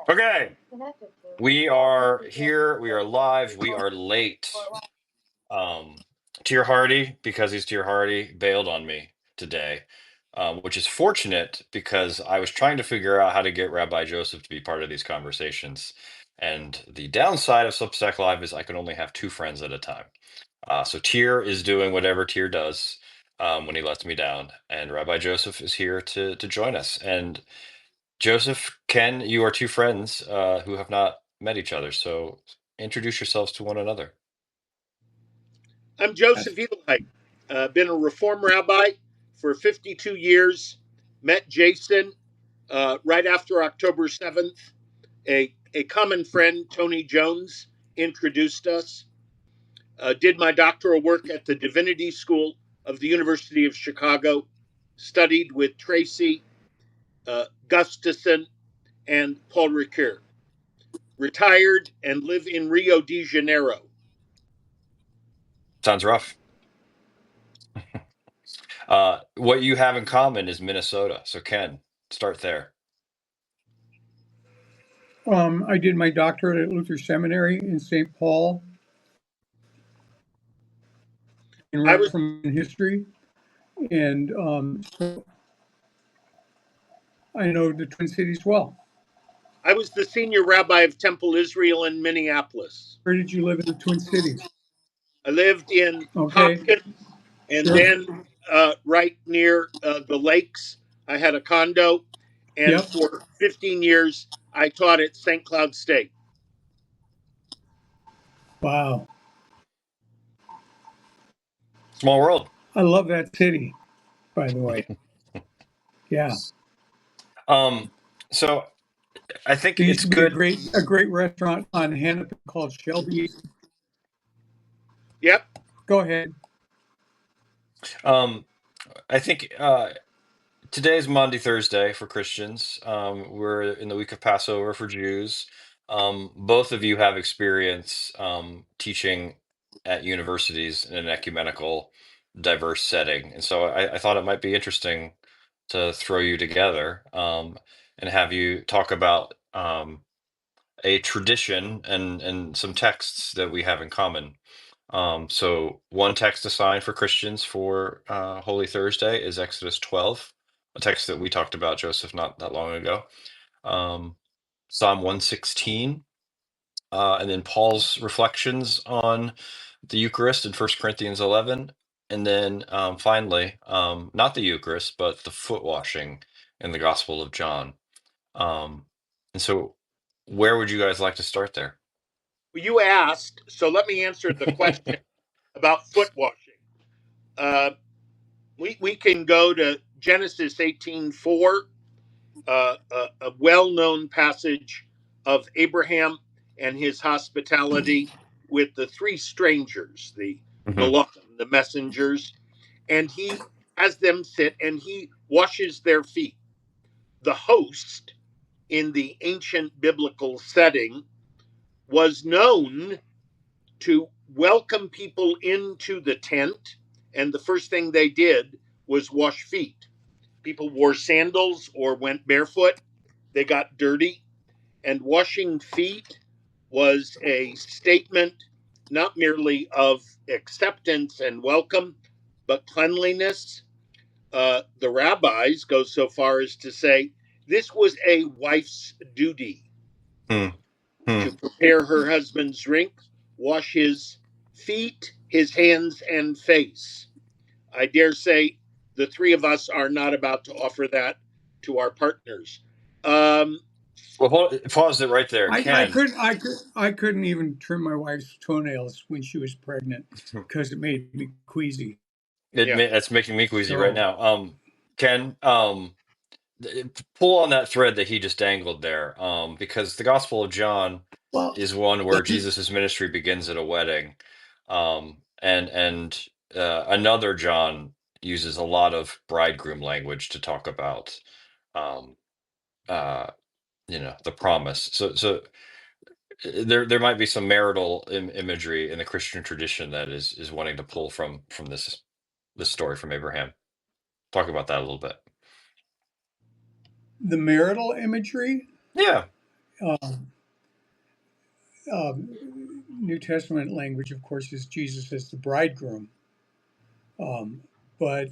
Okay, we are here. We are live. We are late. Tier Hardy, because he's Tier Hardy, bailed on me today, which is fortunate because I was trying to figure out how to get Rabbi Joseph to be part of these conversations. And the downside of Substack Live is I can only have two friends at a time. So Tier is doing whatever Tier does when he lets me down, and Rabbi Joseph is here to join us. And Joseph, Ken, you are two friends who have not met each other, so introduce yourselves to one another. I'm Joseph Edelheit. Been a Reform rabbi for 52 years. Met Jason right after October 7th. A common friend, Tony Jones, introduced us. Did my doctoral work at the Divinity School of the University of Chicago. Studied with Tracy, Gustafson, and Paul Ricoeur. Retired and live in Rio de Janeiro. Sounds rough. What you have in common is Minnesota. So Ken, start there. I did my doctorate at Luther Seminary in St. Paul in history, and so I know the Twin Cities well. I was the senior rabbi of Temple Israel in Minneapolis. Where did you live in the Twin Cities? I lived in Hopkins, and then right near the lakes. I had a condo, and for 15 years, I taught at St. Cloud State. Wow. Small world. I love that city, by the way. Yeah. So I think it's good. A great restaurant on Hennepin called Shelby's. Yep. Go ahead. I think today is Maundy Thursday for Christians. We're in the week of Passover for Jews. Both of you have experience teaching at universities in an ecumenical, diverse setting. And so I thought it might be interesting to throw you together and have you talk about a tradition and some texts that we have in common. So one text assigned for Christians for Holy Thursday is Exodus 12, a text that we talked about, Joseph, not that long ago. Psalm 116, and then Paul's reflections on the Eucharist in 1 Corinthians 11. And then finally, not the Eucharist, but the foot washing in the Gospel of John. And so where would you guys like to start there? Well, you asked, so let me answer the question about foot washing. We can go to Genesis 18:4, a well-known passage of Abraham and his hospitality with the three strangers, the Malachim, the messengers, and he has them sit and he washes their feet. The host in the ancient biblical setting was known to welcome people into the tent, and the first thing they did was wash feet. People wore sandals or went barefoot. They got dirty, and washing feet was a statement not merely of acceptance and welcome, but cleanliness. The rabbis go so far as to say this was a wife's duty to prepare her husband's drink, wash his feet, his hands, and face. I dare say the three of us are not about to offer that to our partners. Well, pause it right there. I couldn't even trim my wife's toenails when she was pregnant because it made me queasy. It's making me queasy right now. Ken, pull on that thread that he just dangled there, because the Gospel of John is one where Jesus's ministry begins at a wedding, and another John uses a lot of bridegroom language to talk about, the promise. So there might be some marital imagery in the Christian tradition that is wanting to pull from this story from Abraham. Talk about that a little bit. the marital imagery. Yeah. Um, New Testament language, of course, is Jesus as the bridegroom. Um, but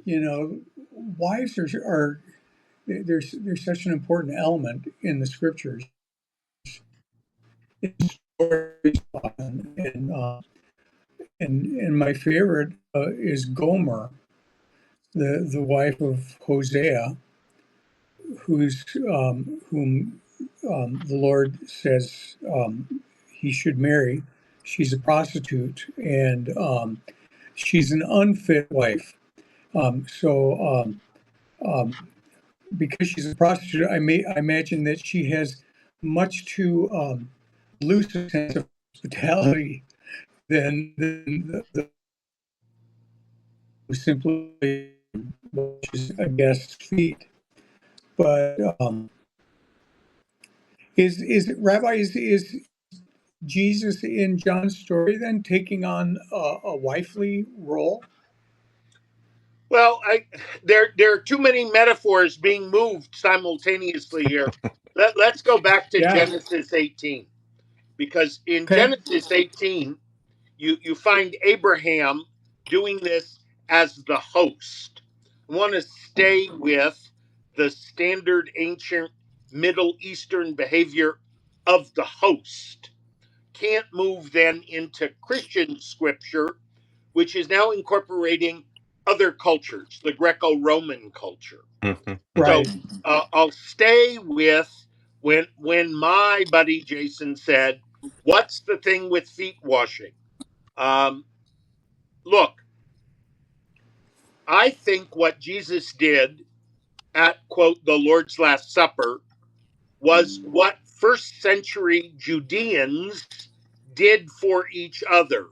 you know, wives are there's such an important element in the scriptures. It's stories, and and my favorite is Gomer, the wife of Hosea, whom the Lord says he should marry. She's a prostitute, and she's an unfit wife. So because she's a prostitute, I imagine that she has much too loose a sense of hospitality than the simply washes a guest's feet. But is Rabbi is Jesus in John's story then taking on a wifely role? Well, there are too many metaphors being moved simultaneously here. Let's go back to Yeah. Genesis 18, because in Okay. Genesis 18, you find Abraham doing this as the host. I want to stay with the standard ancient Middle Eastern behavior of the host. Can't move then into Christian scripture, which is now incorporating other cultures, the Greco-Roman culture. So Right. I'll stay with when my buddy Jason said, "What's the thing with feet washing?" Um, Look, I think what Jesus did at quote the Lord's Last Supper was what first century Judeans did for each other.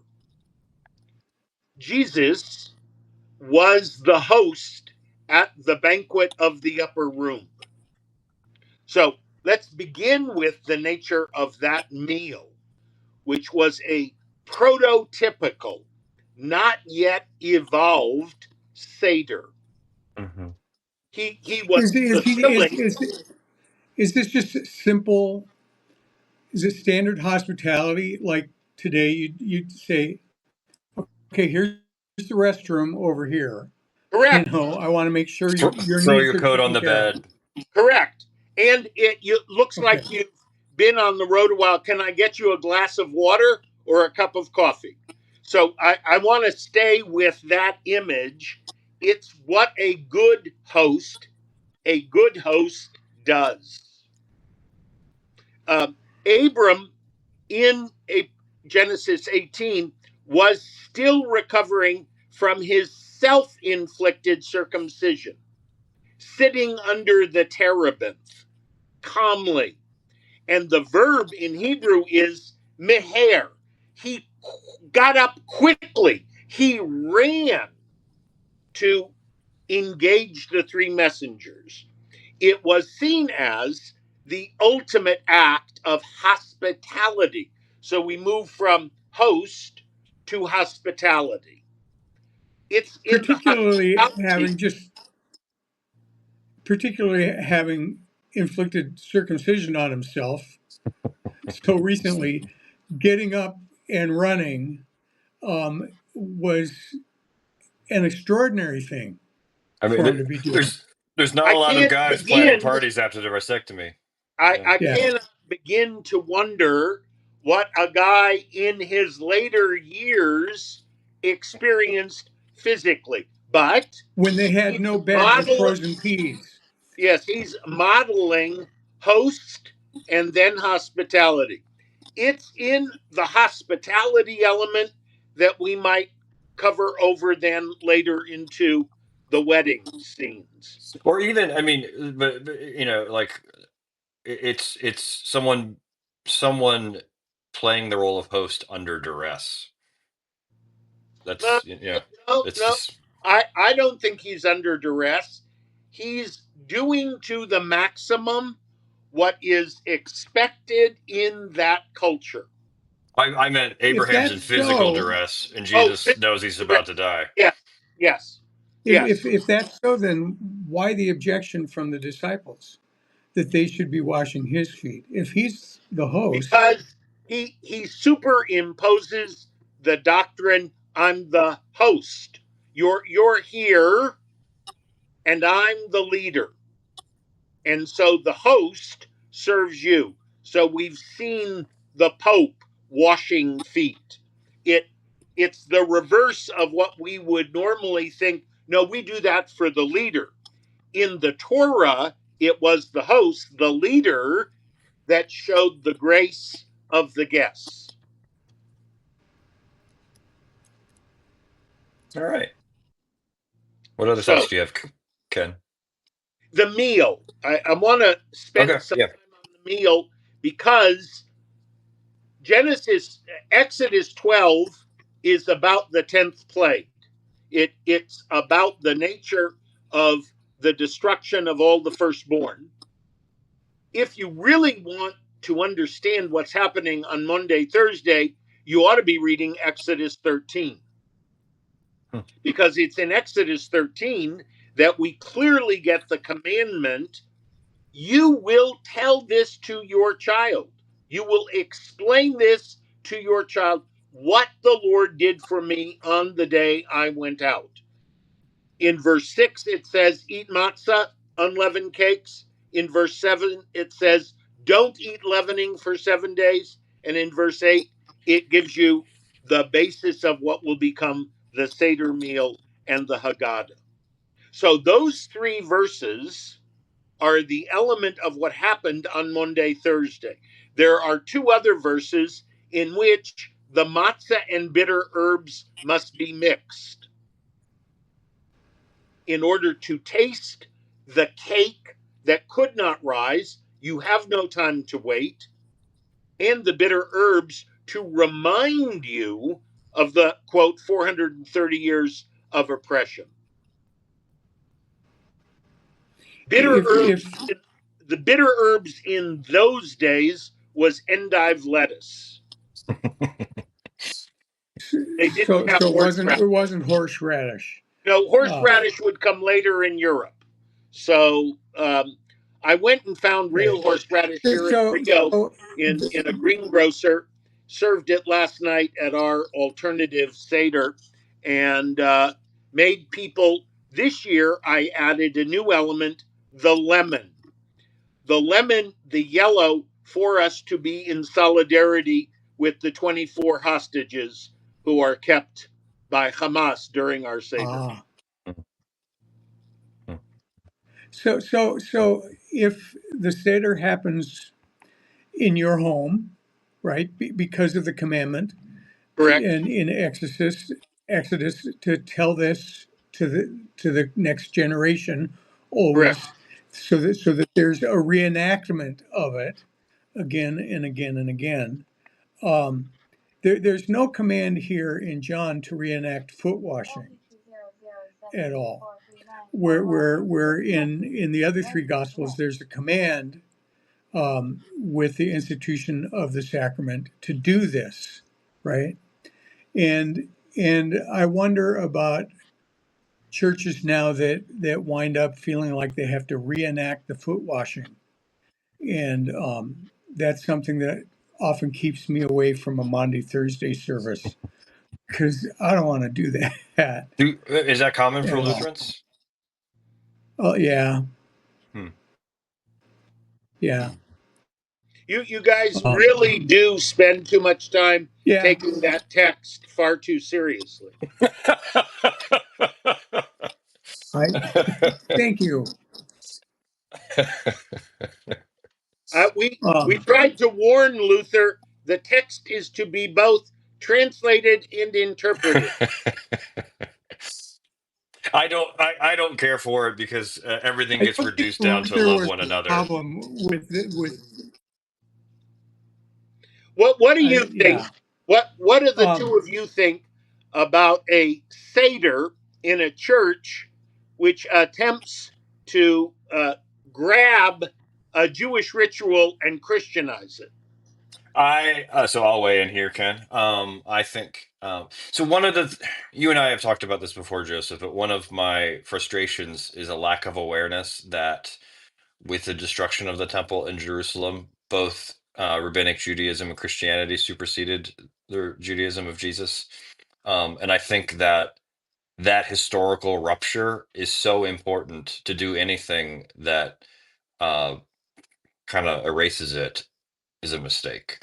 Jesus was the host at the banquet of the upper room. So let's begin with the nature of that meal, which was a prototypical, not yet evolved Seder. Mm-hmm. He was Is fulfilling. is this just simple? Is it standard hospitality? Like today, you'd say, okay, here's the restroom over here. You Correct. know, I want to make sure your Throw needs your are coat on taken the care of. bed. Correct. And looks Okay. like you've been on the road a while. Can I get you a glass of water or a cup of coffee? So I want to stay with that image. It's what a good host does. Um, Abram in Genesis 18 was still recovering from his self inflicted circumcision, sitting under the terebinth calmly. And the verb in Hebrew is meher. He got up quickly, he ran to engage the three messengers. It was seen as the ultimate act of hospitality. So we move from host to hospitality. It's in the Particularly hospitality. having just particularly having inflicted circumcision on himself so recently, getting up and running was an extraordinary thing I mean, for him to be doing. there's not I a lot of can't guys planning begin parties after the vasectomy. Yeah. I Yeah. cannot begin to wonder what a guy in his later years experienced physically. But When they had he's no bed with modeling, frozen peas. yes, he's modeling host and then hospitality. It's in the hospitality element that we might cover over then later into the wedding scenes. Or even, I mean, but like it's someone playing the role of host under duress. No, That's yeah. no, It's no. just. I don't think he's under duress. He's doing to the maximum what is expected in that culture. I meant If Abraham's in that's physical so, duress, and Oh, Jesus knows he's duress. about to die. Yes, yes. Yes, if that's so, then why the objection from the disciples that they should be washing his feet? If he's the host, because he superimposes the doctrine on the host. You're here, and I'm the leader, and so the host serves you. So we've seen the Pope washing feet. It it's the reverse of what we would normally think. No, we do that for the leader. In the Torah, it was the host, the leader, that showed the grace of the guests. All right. What other So thoughts do you have, Ken? the meal, I want to Okay. spend some Yeah. time on the meal because Exodus 12 is about the 10th plague. It's about the nature of the destruction of all the firstborn. If you really want to understand what's happening on Monday, Thursday, you ought to be reading Exodus 13. Because it's in Exodus 13 that we clearly get the commandment: you will tell this to your child. You will explain this to your child, what the Lord did for me on the day I went out. In verse 6, it says, eat matzah, unleavened cakes. In verse 7, it says, don't eat leavening for 7 days. And in verse 8, it gives you the basis of what will become the Seder meal and the Haggadah. So those 3 verses are the element of what happened on Monday, Thursday. There are 2 other verses in which the matzah and bitter herbs must be mixed in order to taste the cake that could not rise. You have no time to wait. And the bitter herbs to remind you of the, quote, 430 years of oppression. Bitter herbs, if the bitter herbs in those days was endive lettuce. They didn't have horseradish. it wasn't horseradish. No, Uh, horseradish would come later in Europe. So I went and found real right. horseradish here in Rio in a greengrocer. Served it last night at our alternative Seder, and made people. This year, I added a new element: the lemon. The lemon, the yellow, for us to be in solidarity with the 24 hostages who are kept by Hamas during our Seder. Ah, so if the Seder happens in your home, right, because of the commandment Correct? in Exodus to tell this to the next generation Correct. always, so that there's a reenactment of it again and again and again. Um, there's no command here in John to reenact foot washing at all. Where in the other 3 gospels there's a command with the institution of the sacrament to do this, right? And I wonder about churches now that wind up feeling like they have to reenact the foot washing, and that's something that often keeps me away from a Maundy Thursday service because I don't want to do that Is that common for at all. Lutherans? Oh yeah, Hmm. yeah, You guys um, really do spend too much time yeah. taking that text far too seriously. I thank you. We Um, tried to warn Luther the text is to be both translated and interpreted. I don't care for it because everything I gets don't think reduced down to Luther love was one the another. problem with What do you think? yeah. What do the 2 Um, of you think about a Seder in a church which attempts to grab a Jewish ritual and Christianize it? So I'll weigh in here, Ken. I think So one of you and I have talked about this before, Joseph, but one of my frustrations is a lack of awareness that with the destruction of the temple in Jerusalem, both rabbinic Judaism and Christianity superseded the Judaism of Jesus. And I think that that historical rupture is so important. To do anything that uh, kind of erases it is a mistake.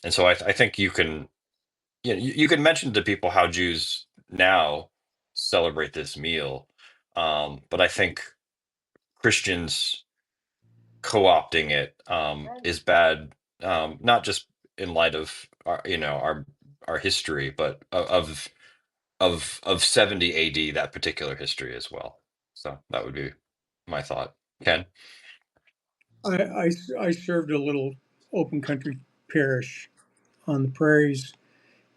And so I think you can, you can mention to people how Jews now celebrate this meal, but I think Christians co-opting it is bad, not just in light of our history, but of 70 AD, that particular history as well. So that would be my thought. Ken? I served a little open country parish on the prairies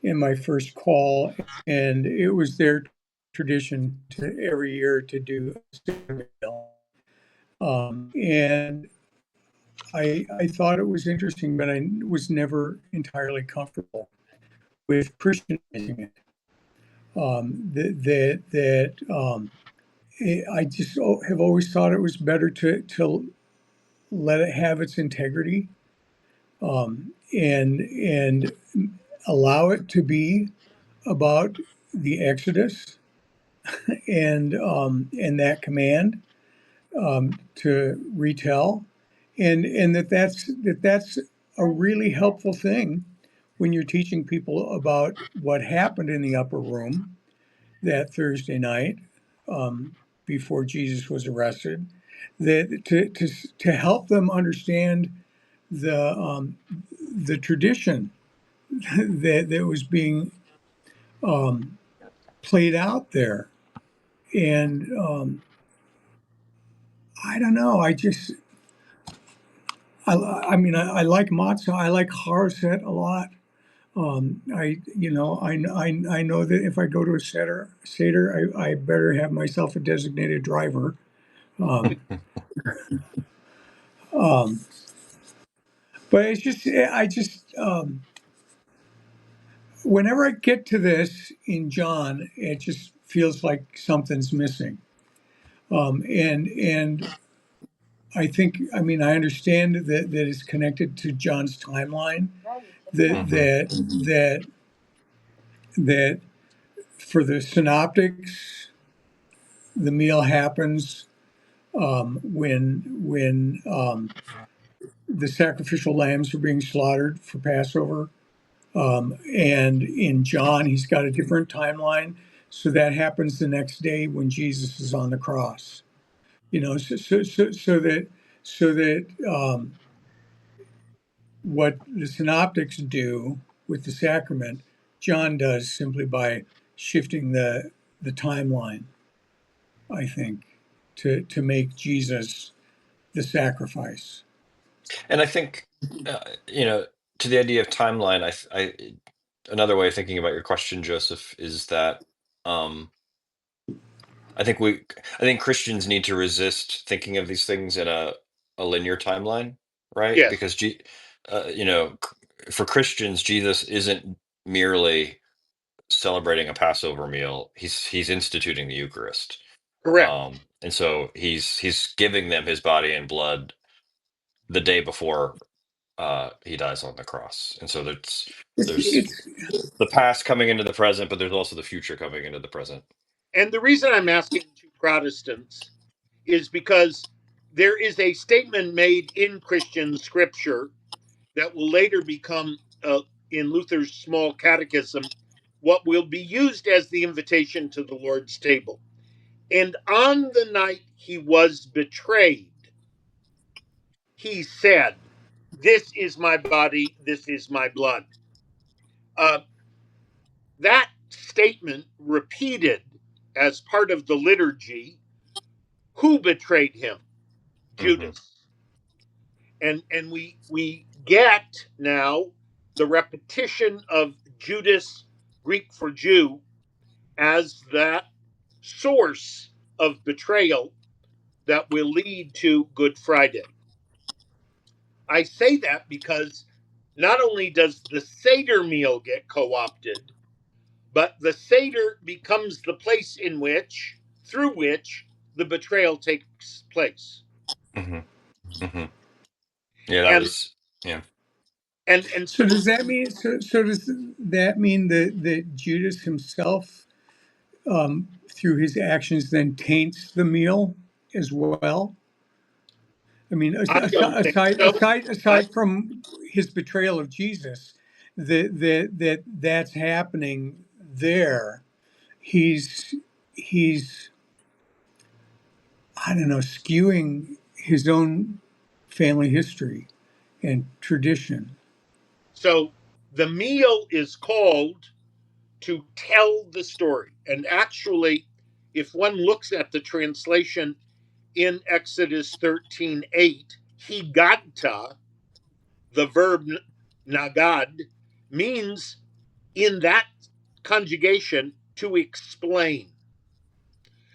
in my first call, and it was their tradition to every year to do a Seder meal. And I thought it was interesting, but I was never entirely comfortable with Christianizing it. I just have always thought it was better to let it have its integrity, and allow it to be about the Exodus and that command to retell, and that's a really helpful thing when you're teaching people about what happened in the upper room that Thursday night, before Jesus was arrested, that to help them understand the tradition that was being um, played out there. And I don't know. I mean, I like matzah. I like harzet a lot. I know that if I go to a seder, I better have myself a designated driver. Um, um, but it's just, whenever I get to this in John, it just feels like something's missing. And I mean, I understand that it's connected to John's timeline. That Hmm. that that for the synoptics, the meal happens when the sacrificial lambs are being slaughtered for Passover. And in John, he's got a different timeline. So that happens the next day when Jesus is on the cross. So that what the synoptics do with the sacrament, John does simply by shifting the timeline, I think, to make Jesus the sacrifice. And I think, uh, you know, to the idea of timeline, another way of thinking about your question, Joseph, is that um, I think I think Christians need to resist thinking of these things in a linear timeline, right? Yes, Because for Christians, Jesus isn't merely celebrating a Passover meal; he's instituting the Eucharist, correct. and so he's giving them his body and blood the day before he dies on the cross. And so there's It's the past coming into the present, but there's also the future coming into the present. And the reason I'm asking to Protestants is because there is a statement made in Christian scripture that will later become, in Luther's small catechism, what will be used as the invitation to the Lord's table. And on the night he was betrayed, he said, "This is my body, this is my blood." Uh, that statement repeated as part of the liturgy. Who betrayed him? Hmm. Judas. And we get now the repetition of Judas, Greek for Jew, as that source of betrayal that will lead to Good Friday. I say that because not only does the Seder meal get co opted, but the Seder becomes the place in which, through which, the betrayal takes place. Hmm. Hmm. Yeah, that And was, yeah. and so So does that mean? So does that mean that Judas himself, through his actions, then taints the meal as well? I mean, I don't think so. I aside from his betrayal of Jesus, that's happening there. He's he's I don't know, skewing his own family history and tradition. so the meal is called to tell the story. And actually, if one looks at the translation in Exodus 13:8, higadta, the verb nagad, means in that conjugation to explain.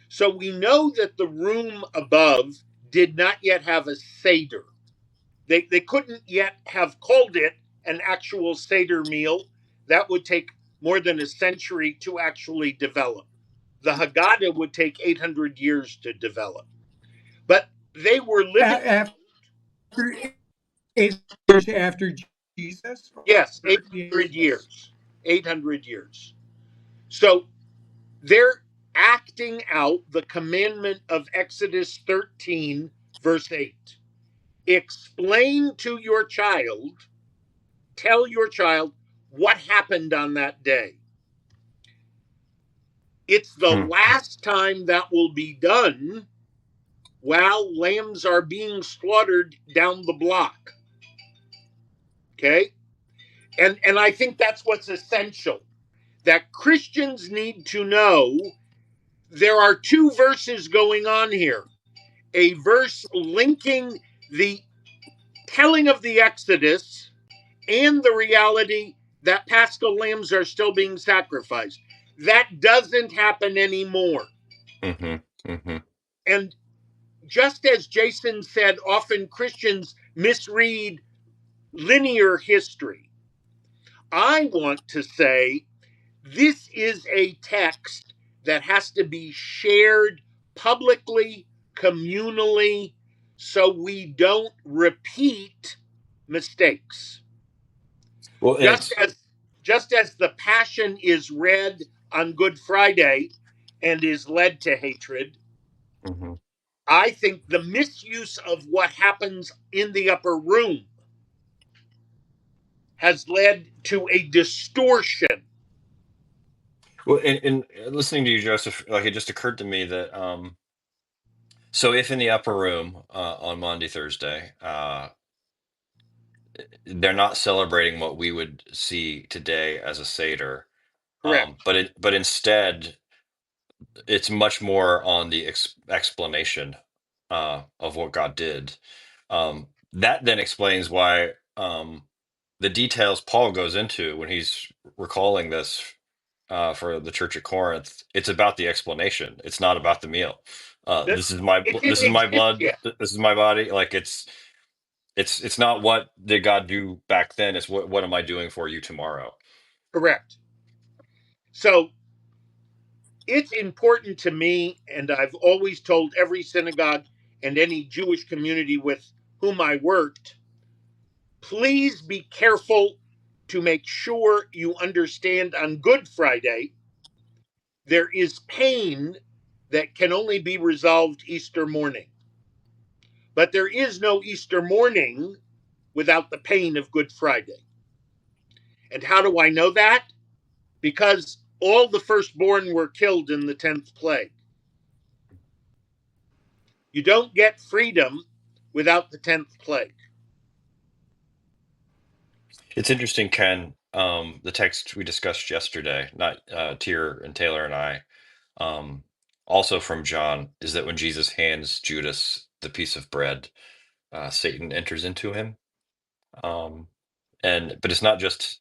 So we know that the room above did not yet have a Seder. They couldn't yet have called it an actual Seder meal. That would take more than a century to actually develop. The Haggadah would take 800 years to develop. But they were living, After 8 years after Jesus, yes, or 800 yes. years. 800 years. So they're acting out the commandment of Exodus 13, verse 8. Explain to your child, tell your child what happened on that day. It's the Hmm. last time that will be done while lambs are being slaughtered down the block. Okay? And I think that's what's essential. That Christians need to know there are two verses going on here. A verse linking the telling of the Exodus and the reality that Paschal lambs are still being sacrificed. That doesn't happen anymore. Hmm. Hmm. And just as Jason said, often Christians misread linear history. I want to say this is a text that has to be shared publicly, communally, so we don't repeat mistakes. Well, Just it's, as just as the passion is read on Good Friday and is led to hatred, mhm. I think the misuse of what happens in the upper room has led to a distortion. Well, in listening to you, Joseph, like it just occurred to me that so if in the upper room on Monday, Thursday, they're not celebrating what we would see today as a Seder, Correct. but instead it's much more on the explanation of what God did. That then explains why the details Paul goes into when he's recalling this for the church at Corinth. It's about the explanation. It's not about the meal. It This didn't is my exist blood. yet. This is my body. Like it's not what did God do back then. It's what am I doing for you tomorrow. Correct. So it's important to me, and I've always told every synagogue and any Jewish community with whom I worked, please be careful to make sure you understand on Good Friday there is pain that can only be resolved Easter morning. But there is no Easter morning without the pain of Good Friday. And how do I know that? Because all the firstborn were killed in the 10th plague. You don't get freedom without the 10th plague. It's interesting, Ken. The text we discussed yesterday, not Tier and Taylor and I, um, also from John, is that when Jesus hands Judas the piece of bread, Satan enters into him. Um, and but it's not just.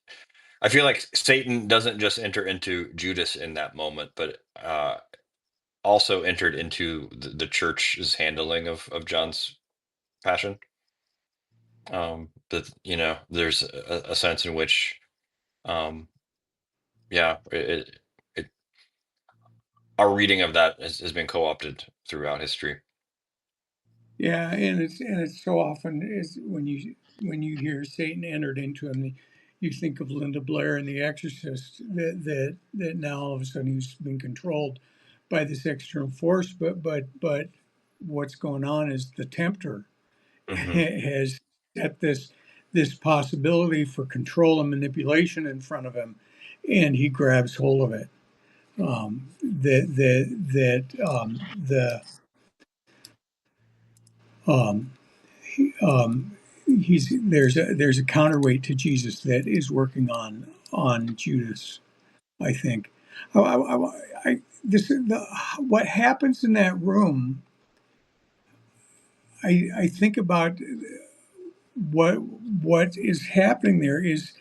I feel like Satan doesn't just enter into Judas in that moment, but also entered into the church's handling of John's passion. But there's a sense in which, um, yeah, our reading of that has been co-opted throughout history. Yeah, and it's so often is when you hear Satan entered into him, you think of Linda Blair in The Exorcist, that now all of a sudden he's been controlled by this external force, but what's going on is the tempter Hmm. has set this possibility for control and manipulation in front of him, and he grabs hold of it. The um, um, he's there's a counterweight to Jesus that is working on Judas. I think. What happens in that room. I think about what is happening there is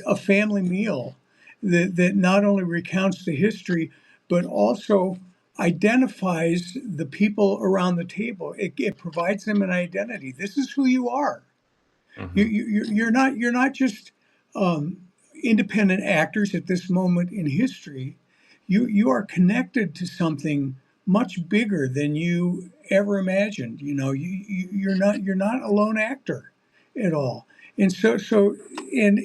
a family meal that not only recounts the history but also identifies the people around the table. It provides them an identity. This is who you are. Hmm. You're not just um, independent actors at this moment in history. You are connected to something much bigger than you ever imagined. You're not a lone actor at all. And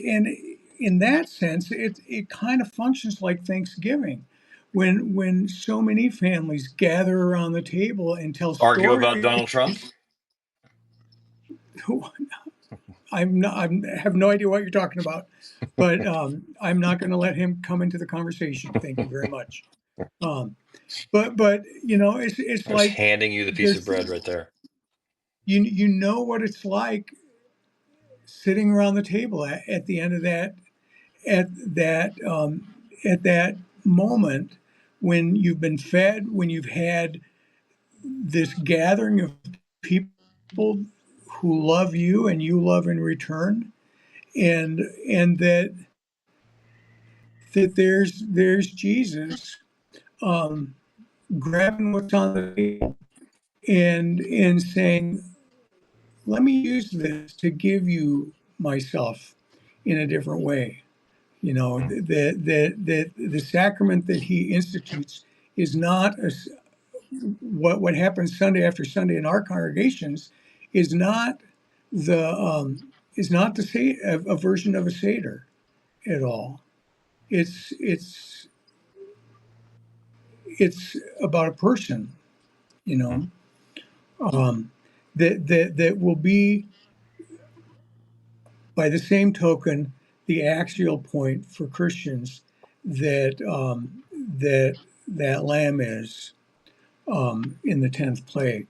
in that sense, it kind of functions like Thanksgiving, when so many families gather around the table and tell Argue about stories. Donald Trump? I have no idea what you're talking about, but I'm not going to let him come into the conversation. Thank you very much. Um, but it's I was like handing you the piece of this. bread right there. You know what it's like sitting around the table at the end of at that at that moment when you've been fed, when you've had this gathering of people who love you and you love in return, and that there's Jesus um, grabbing what's on the table and saying, "Let me use this to give you myself in a different way." Mm. That the sacrament that he institutes is not what happens Sunday after Sunday in our congregations is not the say a version of a seder at all. It's it's it's about a person, you Mm. know, um, that will be, by the same token, the axial point for Christians that Lamb is in the 10th plague,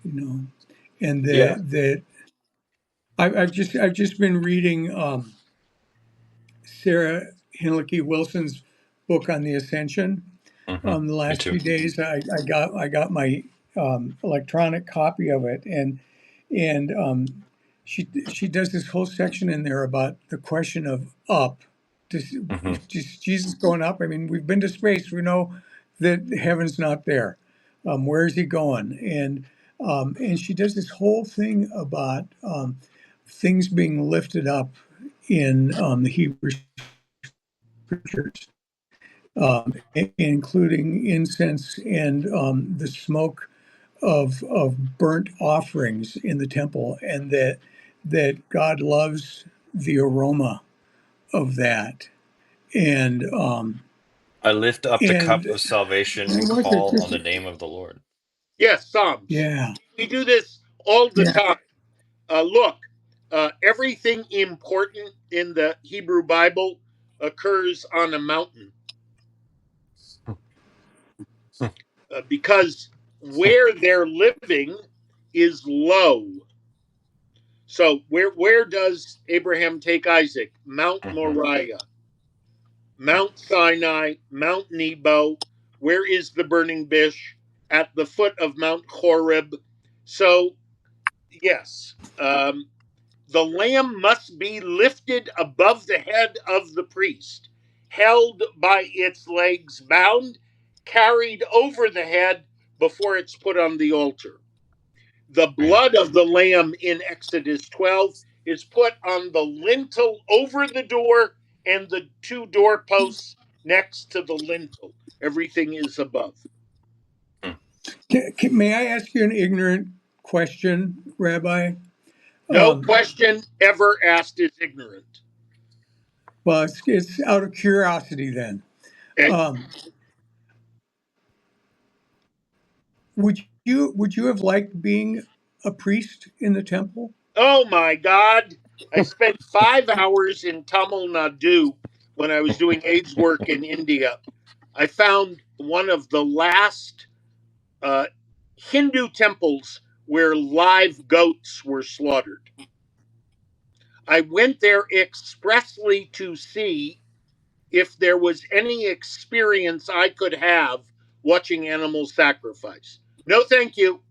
you know, and Yeah. that I've just been reading Sarah Hinlicky Wilson's book on the Ascension. Hmm. The Me last too. few days, I got my electronic copy of it, and she does this whole section in there about the question of up. Hmm. Is Jesus going up? I mean, we've been to space. We know that heaven's not there. Where is he going? And she does this whole thing about things being lifted up in the Hebrew scriptures, including incense and the smoke of burnt offerings in the temple, and that God loves the aroma of that. And I lift up the and cup of salvation and what was it? call on Just the name of the Lord. Yes, Psalms. yeah, We do this all the yeah, time. Look, everything important in the Hebrew Bible occurs on a mountain because where they're living is low. So where does Abraham take Isaac? Mount Hmm. Moriah, Mount Sinai, Mount Nebo. Where is the burning bush? At the foot of Mount Horeb. So yes, the lamb must be lifted above the head of the priest, held by its legs bound, carried over the head before it's put on the altar. The Right. blood of the lamb in Exodus 12 is put on the lintel over the door and the two doorposts next to the lintel. Everything is above. May I ask you an ignorant question, Rabbi? No question ever asked is ignorant. Well, it's out of curiosity then. Okay. Would you have liked being a priest in the temple? Oh my God. I spent 5 hours in Tamil Nadu when I was doing AIDS work in India. I found one of the last Hindu temples where live goats were slaughtered. I went there expressly to see if there was any experience I could have watching animals sacrifice. No, thank you.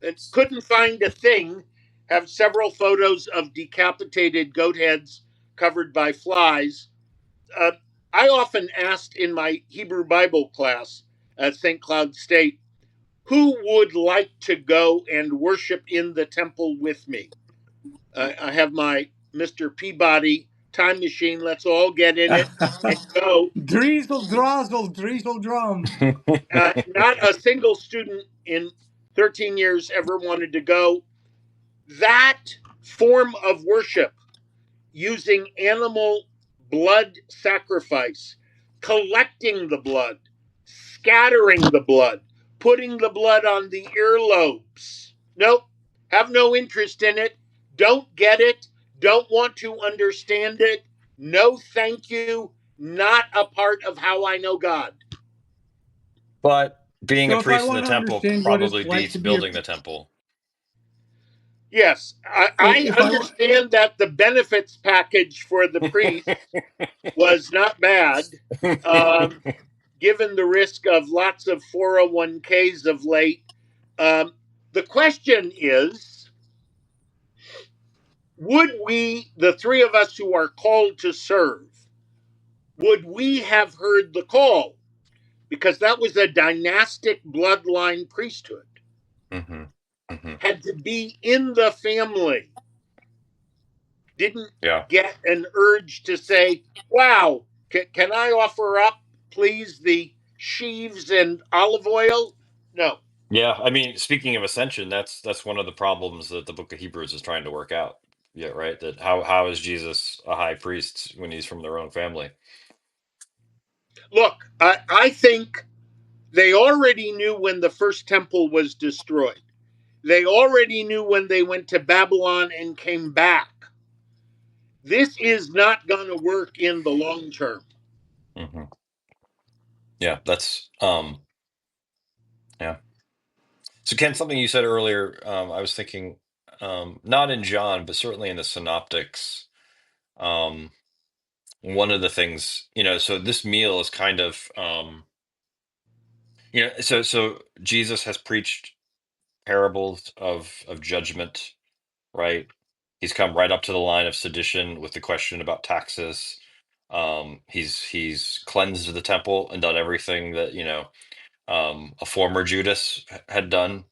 And couldn't find a thing. Have several photos of decapitated goat heads covered by flies. I often asked in my Hebrew Bible class at St. Cloud State, who would like to go and worship in the temple with me? I have my Mr. Peabody time machine. Let's all get in it and go. Drizzle, drazzle, drizzle, drum. Not a single student in 13 years ever wanted to go. That form of worship, using animal blood sacrifice, collecting the blood, scattering the blood, putting the blood on the earlobes. Nope, have no interest in it, don't get it, don't want to understand it. No, thank you. Not a part of how I know God. But being a So if I priest in the want to temple understand what probably it's like beats to be a building the temple. Yes, I if I want understand that the benefits package for the priest was not bad, given the risk of lots of 401ks of late. The question is, would we, the three of us who are called to serve, would we have heard the call? Because that was a dynastic bloodline priesthood. Mm-hmm. Mm-hmm. Had to be in the family. Didn't get an urge to say, wow, can I offer up, please, the sheaves and olive oil? No. Yeah, I mean, speaking of ascension, that's one of the problems that the book of Hebrews is trying to work out. Yeah, right. That how is Jesus a high priest when he's from their own family? Look, I think they already knew when the first temple was destroyed. They already knew when they went to Babylon and came back. This is not going to work in the long term. Mm-hmm. Yeah, that's yeah. So Ken, something you said earlier, I was thinking, not in John, but certainly in the Synoptics. Um, One of the things, so this meal is kind of, so Jesus has preached parables of judgment, right? He's come right up to the line of sedition with the question about taxes. He's cleansed the temple and done everything that a former Judas had done.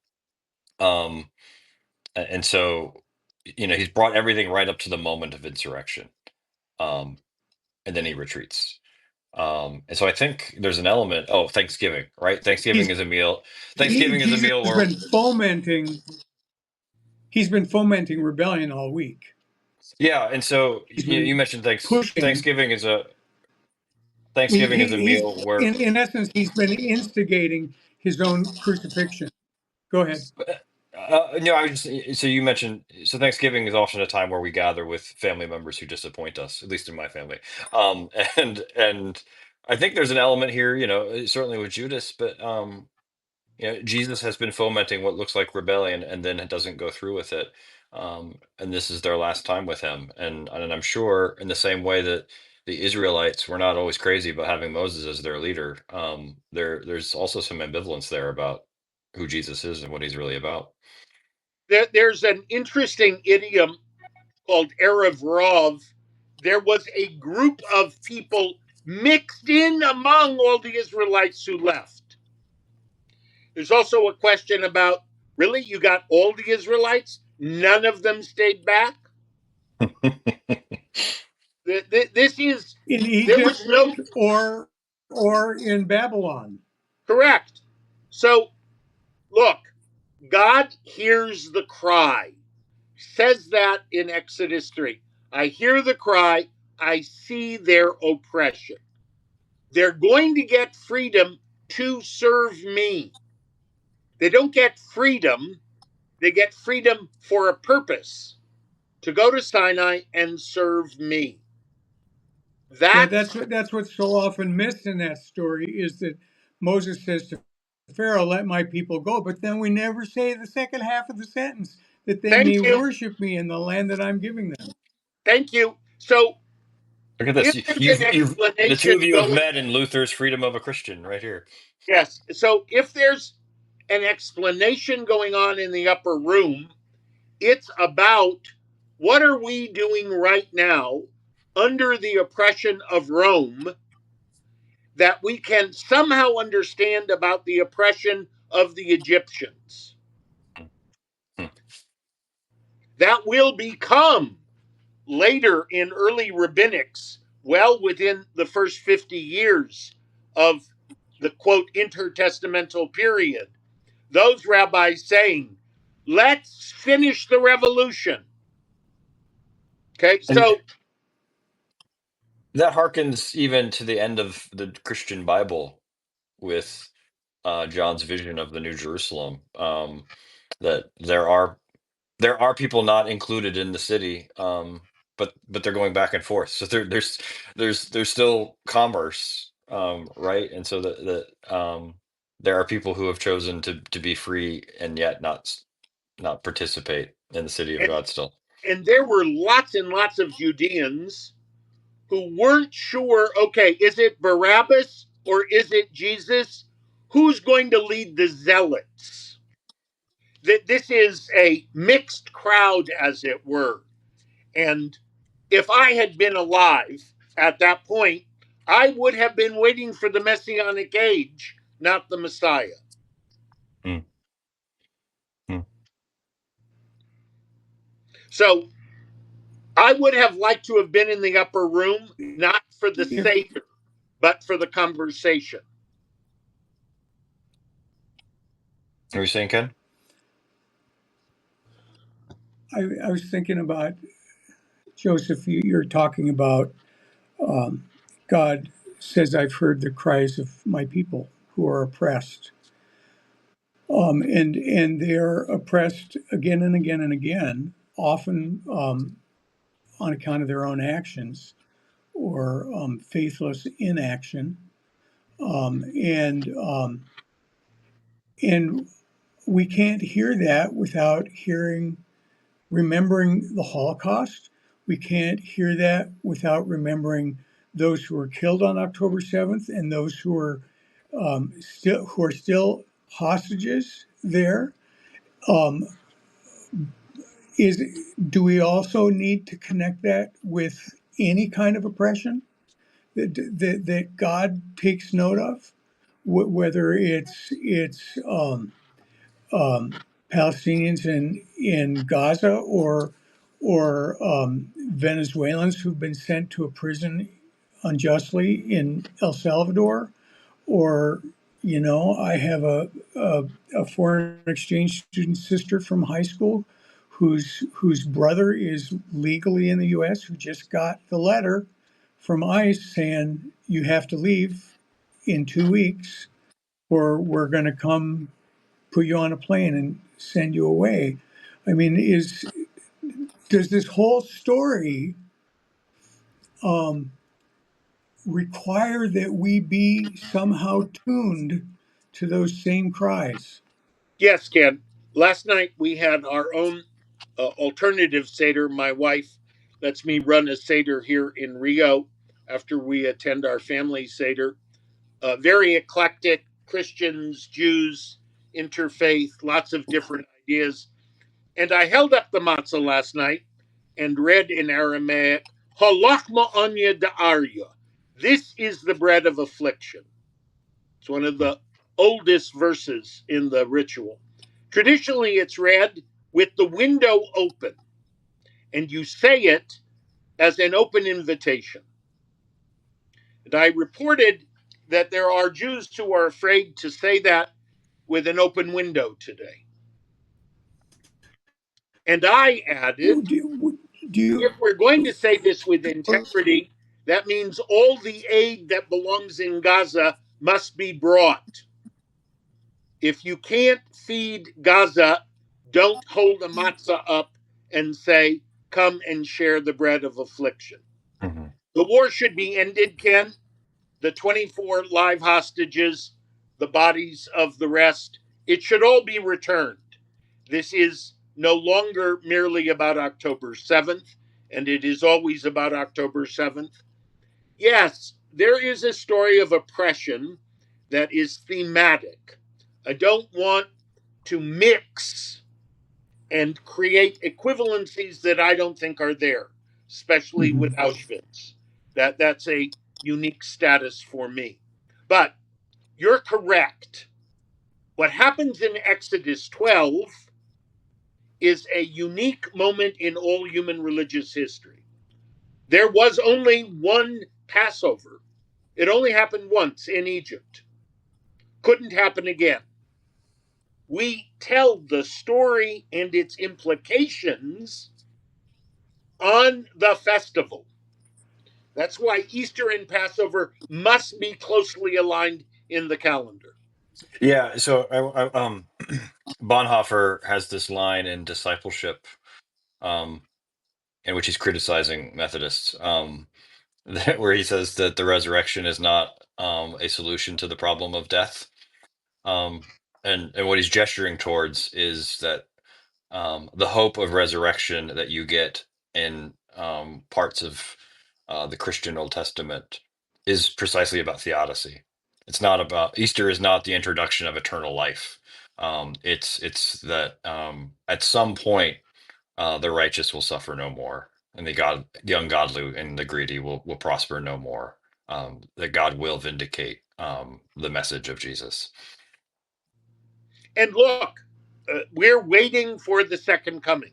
And so he's brought everything right up to the moment of insurrection, um, and then he retreats. And so I think there's an element. Oh, Thanksgiving, right? Thanksgiving he's is a meal. Thanksgiving is a Jesus meal has where, been fomenting rebellion all week. yeah. And so He's you been mentioned pushing. Thanksgiving is a He's meal where, in essence he's been instigating his own crucifixion. Go ahead. no, so you mentioned, so Thanksgiving is often a time where we gather with family members who disappoint us, at least in my family. And I think there's an element here, certainly with Judas, but Jesus has been fomenting what looks like rebellion and then it doesn't go through with it. And this is their last time with him. And I'm sure in the same way that the Israelites were not always crazy about having Moses as their leader, there's also some ambivalence there about who Jesus is and what he's really about. There's an interesting idiom called Erev Rav. There was a group of people mixed in among all the Israelites who left. There's also a question about, really, you got all the Israelites? None of them stayed back? This is, In there Egypt was no, or or in Babylon. Correct. So, look, God hears the cry, says that in Exodus 3. I hear the cry, I see their oppression. They're going to get freedom to serve me. They don't get freedom, they get freedom for a purpose, to go to Sinai and serve me. Yeah, That's that's what's so often missed in that story is that Moses says to Pharaoh, "Let my people go," but then we never say the second half of the sentence that they may thank you. worship me in the land that I'm giving them. Thank you. So Look at if this. there's an You've the two explanation of you have going, met in Luther's Freedom of a Christian right here. yes. So if there's an explanation going on in the upper room, it's about what are we doing right now under the oppression of Rome that we can somehow understand about the oppression of the Egyptians. Hmm. That will become later in early rabbinics, well within the first 50 years of the quote intertestamental period, those rabbis saying, let's finish the revolution. Okay, And so that harkens even to the end of the Christian Bible with John's vision of the New Jerusalem. That there are people not included in the city, but they're going back and forth. So there's still commerce, right? And so there are people who have chosen to be free and yet not participate in the city of and God still. and there were lots and lots of Judeans who weren't sure, okay, is it Barabbas or is it Jesus? Who's going to lead the zealots? That this is a mixed crowd, as it were. And if I had been alive at that point, I would have been waiting for the messianic age, not the Messiah. Mm, mm. So I would have liked to have been in the upper room, not for the If Seder, but for the conversation. Are you saying, Ken? I was thinking about Joseph, you're talking about God says, "I've heard the cries of my people who are oppressed." And they're oppressed again and again and again, often on account of their own actions or faithless inaction. Um, and um, and we can't hear that without remembering the Holocaust. We can't hear that without remembering those who were killed on October 7th and those who are still hostages there. Um, is Do we also need to connect that with any kind of oppression that God takes note of, whether it's Palestinians in Gaza or Venezuelans who've been sent to a prison unjustly in El Salvador, or I have a foreign exchange student sister from high school whose brother is legally in the U.S. who just got the letter from ICE saying you have to leave in 2 weeks or we're going to come put you on a plane and send you away. I mean, does this whole story um, require that we be somehow tuned to those same cries? Yes, Ken. Last night we had our own alternative Seder. My wife lets me run a Seder here in Rio after we attend our family Seder. Very eclectic, Christians, Jews, interfaith, lots of different ideas. And I held up the matzah last night and read in Aramaic, Halachma anya da'arya. This is the bread of affliction. It's one of the oldest verses in the ritual. Traditionally, it's read with the window open, and you say it as an open invitation. And I reported that there are Jews who are afraid to say that with an open window today. And I added, Do you, if we're going to say this with integrity, that means all the aid that belongs in Gaza must be brought. If you can't feed Gaza, don't hold a matzah up and say, come and share the bread of affliction. Mm-hmm. The war should be ended, Ken. The 24 live hostages, the bodies of the rest, it should all be returned. This is no longer merely about October 7th, and it is always about October 7th. Yes, there is a story of oppression that is thematic. I don't want to mix and create equivalencies that I don't think are there, especially with Mhm. Auschwitz. That's a unique status for me. But you're correct. What happens in Exodus 12 is a unique moment in all human religious history. There was only one Passover. It only happened once in Egypt. Couldn't happen again. We tell the story and its implications on the festival. That's why Easter and Passover must be closely aligned in the calendar. Yeah, so Bonhoeffer has this line in Discipleship, um, in which he's criticizing Methodists, where he says that the resurrection is not a solution to the problem of death. Um, and what he's gesturing towards is that the hope of resurrection that you get in parts of the Christian Old Testament is precisely about theodicy. It's not about Easter is not the introduction of eternal life. It's that at some point the righteous will suffer no more, and the ungodly and the greedy will prosper no more. That God will vindicate the message of Jesus. And look, we're waiting for the second coming.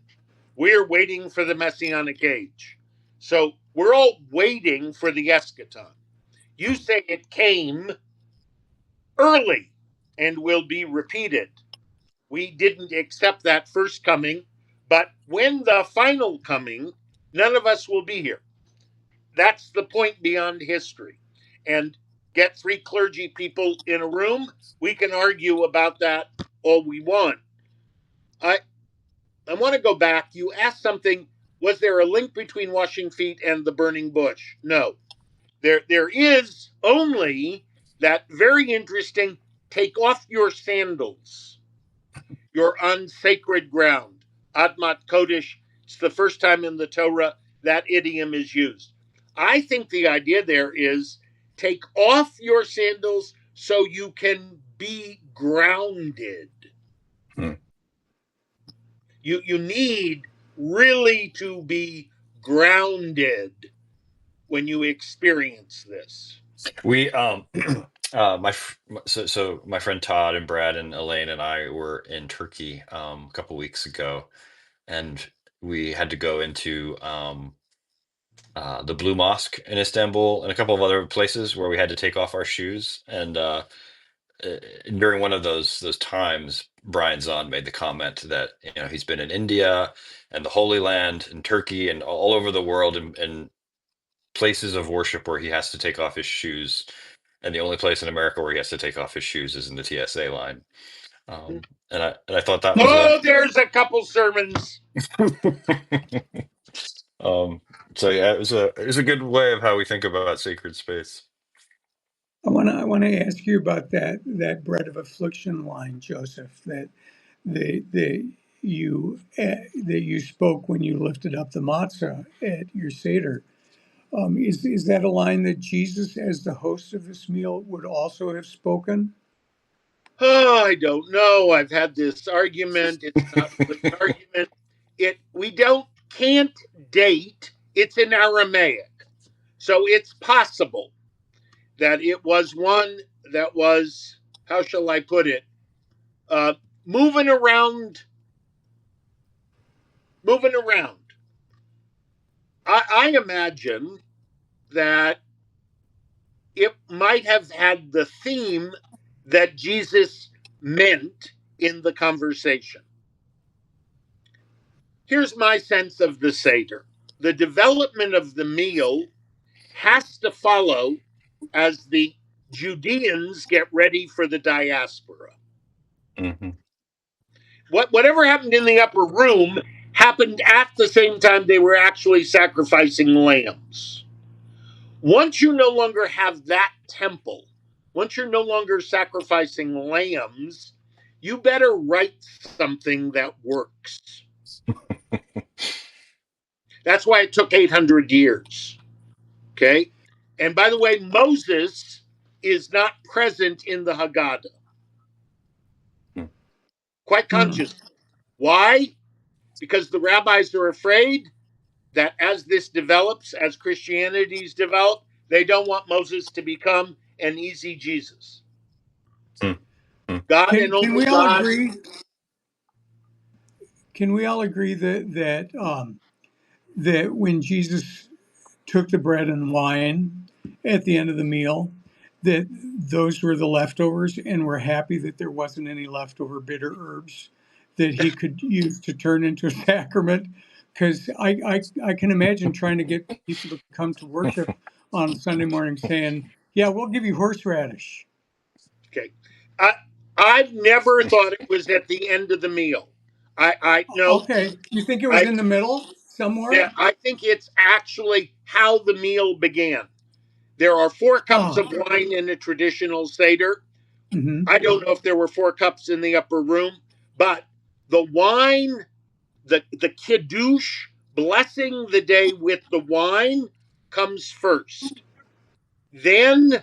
We're waiting for the messianic age. So we're all waiting for the eschaton. You say it came early and will be repeated. We didn't accept that first coming, but when the final coming, none of us will be here. That's the point beyond history. And get three clergy people in a room, we can argue about that all we want. I I want to go back. You asked something. Was there a link between washing feet and the burning bush? No. There is only that very interesting take off your sandals. You're on sacred ground. Admat Kodesh. It's the first time in the Torah that idiom is used. I think the idea there is take off your sandals so you can be grounded. Hmm. You need really to be grounded when you experience this. We so my friend Todd and Brad and Elaine and I were in Turkey a couple weeks ago, and we had to go into the Blue Mosque in Istanbul and a couple of other places where we had to take off our shoes. And uh, during one of those times, Brian Zahn made the comment that he's been in India and the Holy Land and Turkey and all over the world, and places of worship where he has to take off his shoes, and the only place in America where he has to take off his shoes is in the TSA line. And I thought that was a Oh, there's a couple sermons. um, so yeah, it was a good way of how we think about sacred space. I want to ask you about that bread of affliction line, Joseph. The that you spoke when you lifted up the matzah at your seder. Is that a line that Jesus, as the host of this meal, would also have spoken? Oh, I don't know. I've had this argument. It's not really an argument. It we don't can't date. It's in Aramaic. So it's possible that it was one that was, how shall I put it, uh, moving around, moving around. I imagine that it might have had the theme that Jesus meant in the conversation. Here's my sense of the Seder. The development of the meal has to follow as the Judeans get ready for the diaspora. Mm-hmm. Whatever happened in the upper room happened at the same time they were actually sacrificing lambs. Once you no longer have that temple, once you're no longer sacrificing lambs, you better write something that works. That's why it took 800 years. Okay. And by the way, Moses is not present in the Haggadah. Quite conscious. Why? Because the rabbis are afraid that as this develops, as Christianity's developed, they don't want Moses to become an easy Jesus. Mm-hmm. God and Can only we all God. agree? Can we all agree that when Jesus took the bread and wine at the end of the meal, that those were the leftovers, and we're happy that there wasn't any leftover bitter herbs that he could use to turn into a sacrament? Because I can imagine trying to get people to come to worship on Sunday morning saying, yeah, we'll give you horseradish. Okay. I, I've never thought it was at the end of the meal. I no, Okay, you think it was I in the middle yeah, somewhere? I think it's actually how the meal began. There are 4 cups Oh, of wine in a traditional Seder. mm-hmm. I don't know if there were 4 cups in the upper room, but the wine, the kiddush, blessing the day with the wine comes first. Then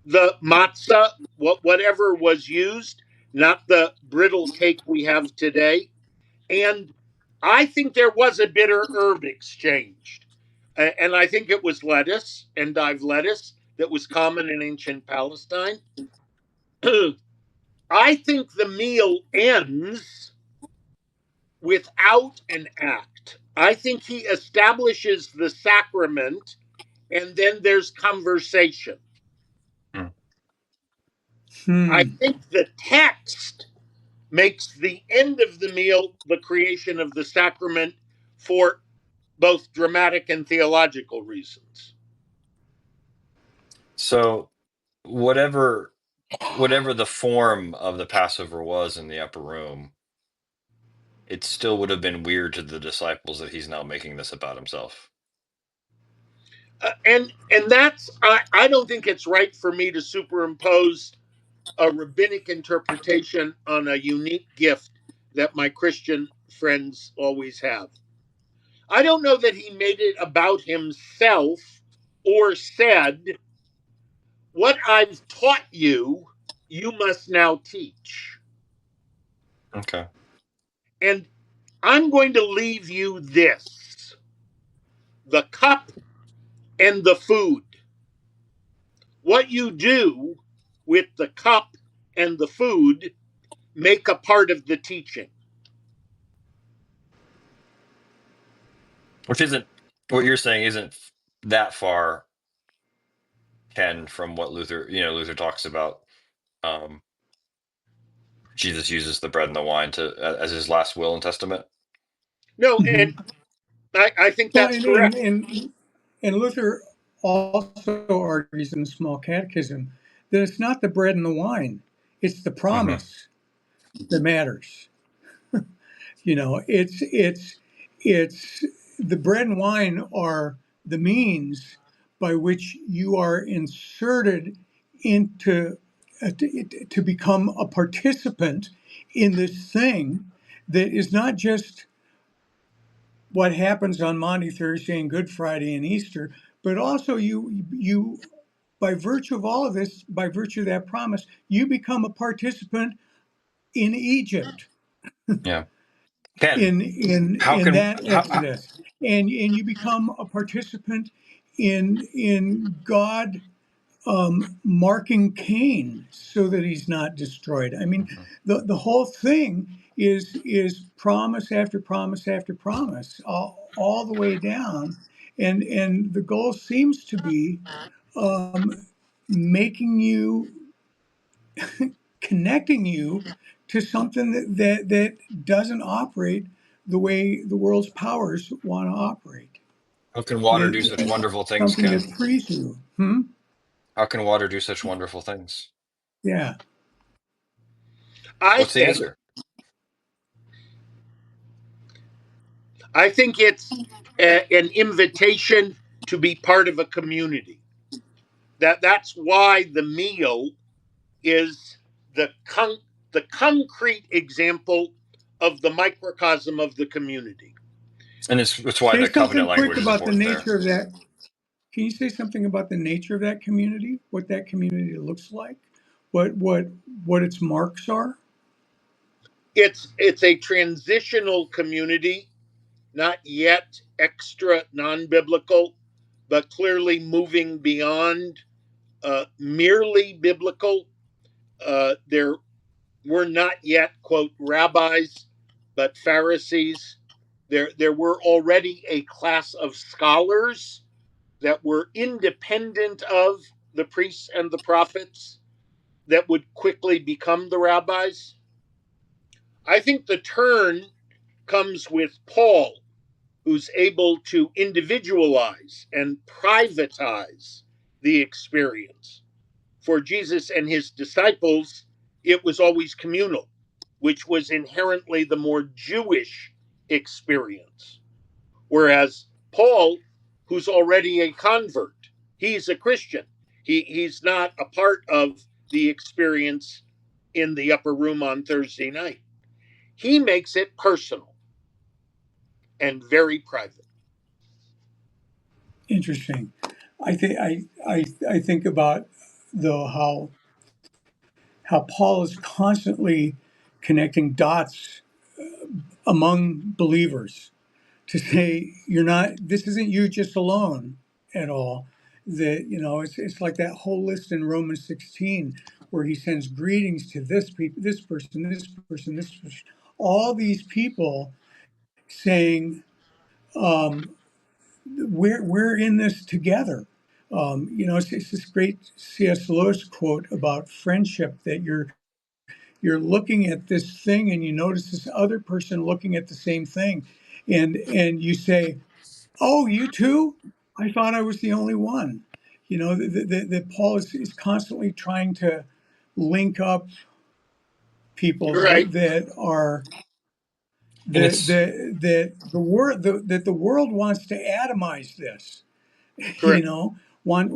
the matzah, whatever was used, not the brittle cake we have today. And I think there was a bitter herb exchanged. And I think it was lettuce, endive lettuce, that was common in ancient Palestine. I think the meal ends without an act. I think he establishes the sacrament and then there's conversation. I Hmm. think the text makes the end of the meal the creation of the sacrament for both dramatic and theological reasons. So whatever whatever the form of the Passover was in the upper room, it still would have been weird to the disciples that he's now making this about himself. And that's I don't think it's right for me to superimpose a rabbinic interpretation on a unique gift that my Christian friends always have. I don't know that he made it about himself or said, what I've taught you, you must now teach. Okay. And I'm going to leave you this: the cup and the food. What you do with the cup and the food make a part of the teaching. Which isn't what you're saying isn't that far, Ken, from what Luther talks about. Um, Jesus uses the bread and the wine as his last will and testament. No, Mm-hmm. and I think Well, that's correct. and Luther also argues in the Small Catechism that it's not the bread and the wine; it's the Hmm. promise that matters. It's the bread and wine are the means by which you are inserted into to become a participant in this thing that is not just what happens on Maundy, Thursday, and Good Friday and Easter, but also you by virtue of all of this, by virtue of that promise, you become a participant in Egypt, Yeah. Ken, in how can that how Exodus, and you become a participant in God marking Cain so that he's not destroyed. I mean, Mhm. the whole thing is promise after promise after promise, all the way down, and the goal seems to be making you, connecting you to something that doesn't operate the way the world's powers want to operate. How can water do such That wonderful things, something Ken? that frees you. How can water do such wonderful things? Yeah. I What's the think answer? I think it's an invitation to be part of a community. That's why the meal is the concrete example of the microcosm of the community. And it's why Say the covenant something quick language is about the important there. nature of that. Can you say something about the nature of that community? What that community looks like? What what what its marks are? It's a transitional community, not yet extra non-biblical, but clearly moving beyond merely biblical. There were not yet, quote, rabbis, but Pharisees. There were already a class of scholars that were independent of the priests and the prophets that would quickly become the rabbis. I think the turn comes with Paul, who's able to individualize and privatize the experience. For Jesus and his disciples, it was always communal, which was inherently the more Jewish experience. Whereas Paul, who's already a convert, he's a Christian. He's not a part of the experience in the upper room on Thursday night. He makes it personal and very private. Interesting. I think about though how Paul is constantly connecting dots among believers to say you're not, this isn't you just alone at all. That, it's like that whole list in Romans 16 where he sends greetings to this people, this person, this person, this person, all these people, saying we're in this together. It's this great C.S. Lewis quote about friendship, that you're looking at this thing and you notice this other person looking at the same thing, and you say, "Oh, you too? I thought I was the only one." That Paul is constantly trying to link up people You're right. that are And that it's that the world wants to atomize this, Correct.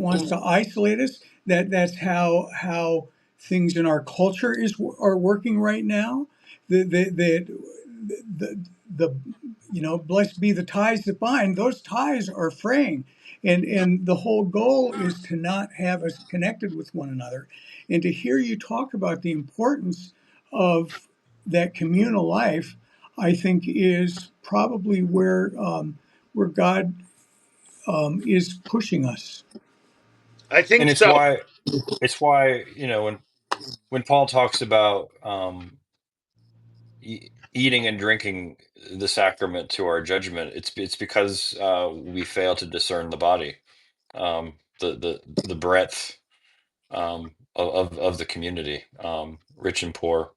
wants to isolate us. That's how things in our culture are working right now. The blessed be the ties that bind. Those ties are fraying, and the whole goal is to not have us connected with one another. And to hear you talk about the importance of that communal life, I think is probably where God is pushing us. I think and so. it's why when Paul talks about eating and drinking the sacrament to our judgment, it's because we fail to discern the body, the breadth of the community, rich and poor,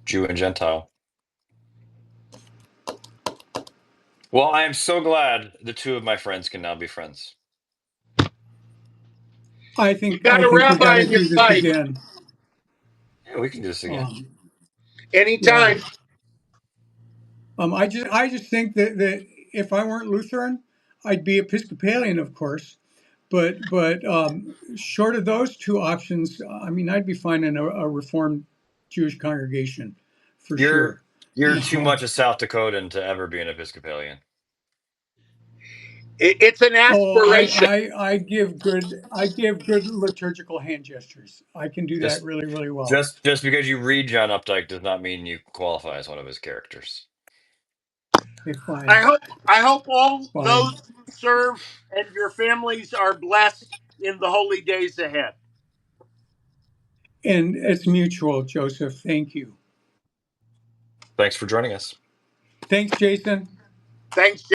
Jew and Gentile. Well, I am so glad the two of my friends can now be friends. You I got a think we got rabbi to in your do this life again. Yeah, we can do this again. Um, yeah. anytime. I just think that if I weren't Lutheran, I'd be Episcopalian, of course. But short of those two options, I mean, I'd be fine in a Reformed Jewish congregation, for You're sure. you're too much a South Dakotan to ever be an Episcopalian. It's an Oh, aspiration. I give good liturgical hand gestures. I can do that Just really, really well. just because you read John Updike does not mean you qualify as one of his characters. Okay, I fine, hope I hope all fine. those who serve and your families are blessed in the holy days ahead. And it's mutual, Joseph. Thank you. Thanks for joining us. Thanks, Jason. Thanks,